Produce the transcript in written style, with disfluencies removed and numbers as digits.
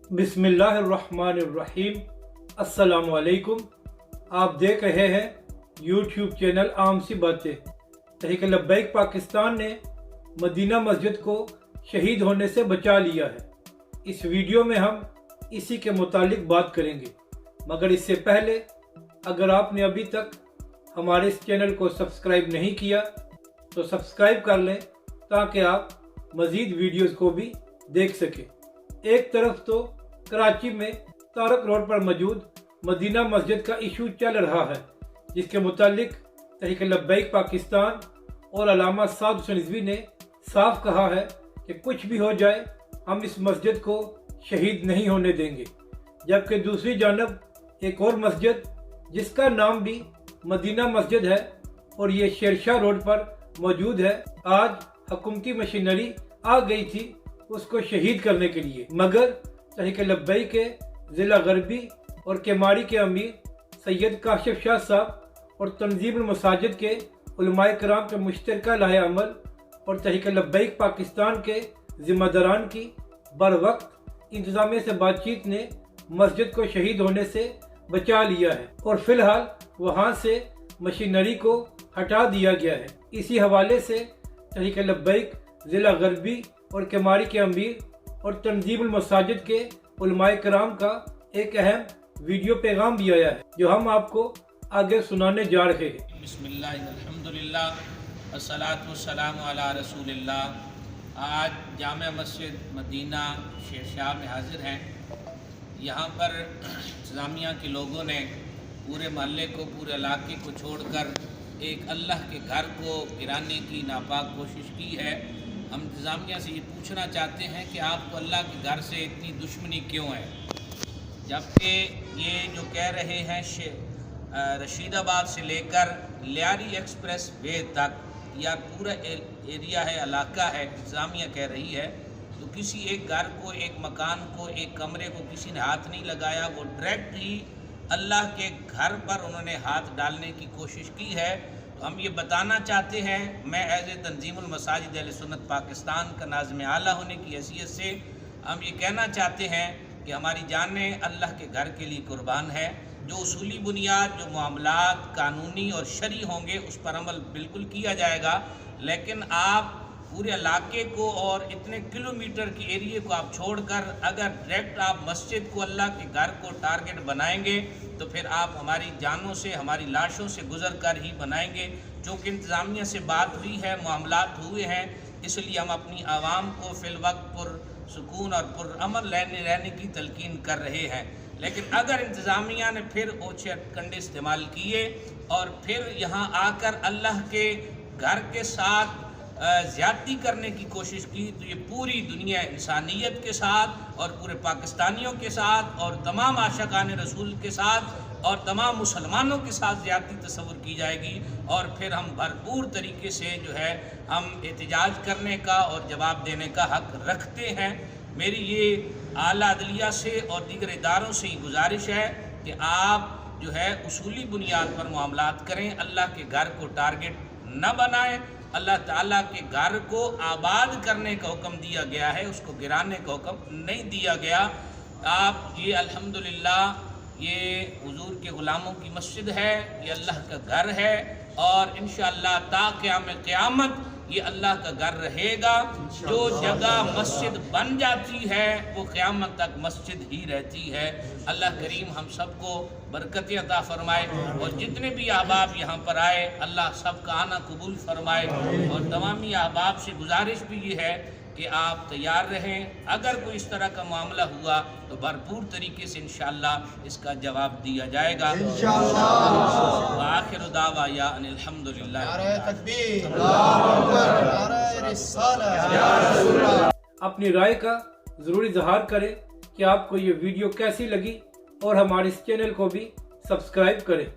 बिस्मिल्लाहिर्रहमानिर्रहीम। अस्सलाम वालेकुम। आप देख रहे हैं यूट्यूब चैनल आम सी बातें। तहरीक लब्बैक पाकिस्तान ने मदीना मस्जिद को शहीद होने से बचा लिया है। इस वीडियो में हम इसी के मुतालिक बात करेंगे, मगर इससे पहले अगर आपने अभी तक हमारे इस चैनल को सब्सक्राइब नहीं किया तो सब्सक्राइब कर लें ताकि आप मज़ीद वीडियोस को भी देख सकें। एक तरफ तो कराची में तारक रोड पर मौजूद मदीना मस्जिद का इशू चल रहा है, जिसके मुतालिक तहरीक लब्बैक पाकिस्तान और अल्लामा साद हुसैन रिजवी ने साफ कहा है कि कुछ भी हो जाए हम इस मस्जिद को शहीद नहीं होने देंगे। जबकि दूसरी जानब एक और मस्जिद जिसका नाम भी मदीना मस्जिद है और ये शेरशाह रोड पर मौजूद है, आज हुकूमती मशीनरी आ गई थी उसको शहीद करने के लिए, मगर तहरीक लब्बैक के ज़िला गरबी और केमारी के अमीर सैयद काशिफ शाह साहब और तंजीमुल मसाजिद के उलमाए कराम के मुश्तरका लाहे अमल और तहरीक लब्बैक पाकिस्तान के जिम्मेदारान की बर वक्त इंतजामिया से बातचीत ने मस्जिद को शहीद होने से बचा लिया है और फिलहाल वहाँ से मशीनरी को हटा दिया गया है। इसी हवाले से तहरीक लब्बैक ज़िला गरबी और केमारी के अमीर और तंजीमुल मसाजिद के उलमाए कराम का एक अहम वीडियो पैगाम भी आया है, जो हम आपको आगे सुनाने जा रहे हैं। बिस्मिल्लाह अल्हम्दुलिल्लाह अस्सलातु वस्सलामु अला रसूलिल्लाह। आज जामे मस्जिद मदीना शेरशाह में हाजिर हैं। यहाँ पर इंतज़ामिया के लोगों ने पूरे मोहल्ले को, पूरे इलाके को छोड़कर एक अल्लाह के घर को गिराने की नापाक कोशिश की है। हम इंतज़ामिया से ये पूछना चाहते हैं कि आपको अल्लाह के घर से इतनी दुश्मनी क्यों है, जबकि ये जो कह रहे हैं रशीदाबाद से लेकर लियारी एक्सप्रेस वे तक या पूरा एरिया है, इलाका है, इंतज़ामिया कह रही है, तो किसी एक घर को, एक मकान को, एक कमरे को किसी ने हाथ नहीं लगाया। वो डायरेक्ट ही अल्लाह के घर पर उन्होंने हाथ डालने की कोशिश की है। तो हम ये बताना चाहते हैं, मैं एज ए तंजीमुल मसाजिद अहले सुन्नत पाकिस्तान का नाज़िम आला होने की हैसियत से हम ये कहना चाहते हैं कि हमारी जानें अल्लाह के घर के लिए कुर्बान है। जो उसूली बुनियाद, जो मामलात कानूनी और शरई होंगे उस पर अमल बिल्कुल किया जाएगा, लेकिन आप पूरे इलाके को और इतने किलोमीटर के एरिए को आप छोड़कर अगर डायरेक्ट आप मस्जिद को, अल्लाह के घर को टारगेट बनाएंगे तो फिर आप हमारी जानों से, हमारी लाशों से गुजर कर ही बनाएंगे। चूँकि इंतज़ामिया से बात हुई है, मामलात हुए हैं, इसलिए हम अपनी आवाम को फिल वक्त पुरसुकून और पुरअमन रहने की तलकीन कर रहे हैं। लेकिन अगर इंतज़ामिया ने फिर ओछे कंडे इस्तेमाल किए और फिर यहाँ आकर अल्लाह के घर के साथ ज़्यादती करने की कोशिश की, तो ये पूरी दुनिया इंसानियत के साथ और पूरे पाकिस्तानियों के साथ और तमाम आशिकान रसूल के साथ और तमाम मुसलमानों के साथ ज़्यादती तस्वुर की जाएगी। और फिर हम भरपूर तरीके से जो है हम एहतजाज करने का और जवाब देने का हक़ रखते हैं। मेरी ये आला अदलिया से और दीगर इदारों से ही गुजारिश है कि आप जो है उसूली बुनियाद पर मामलात करें, अल्लाह के घर को टारगेट न बनाएं। अल्लाह ताला के घर को आबाद करने का हुक्म दिया गया है, उसको गिराने का हुक्म नहीं दिया गया। आप ये अल्हम्दुलिल्लाह ये हुजूर के ग़ुलामों की मस्जिद है, ये अल्लाह का घर है और इंशाअल्लाह ता क़यामत ये अल्लाह का घर रहेगा। जो जगह मस्जिद बन जाती है वो क़यामत तक मस्जिद ही रहती है। अल्लाह करीम हम सबको बरकत अता फरमाए और जितने भी अहबाब यहाँ पर आए अल्लाह सबका आना कबूल फरमाए। और तमामी अहबाब से गुजारिश भी ये है कि आप तैयार रहें, अगर कोई इस तरह का मामला हुआ तो भरपूर तरीके से इंशाअल्लाह इसका जवाब दिया जाएगा। आखिर दावा या अनिल हम्दुलिल्लाह। अपनी राय का ज़रूर इजहार करें कि आपको ये वीडियो कैसी लगी और हमारे इस चैनल को भी सब्सक्राइब करें।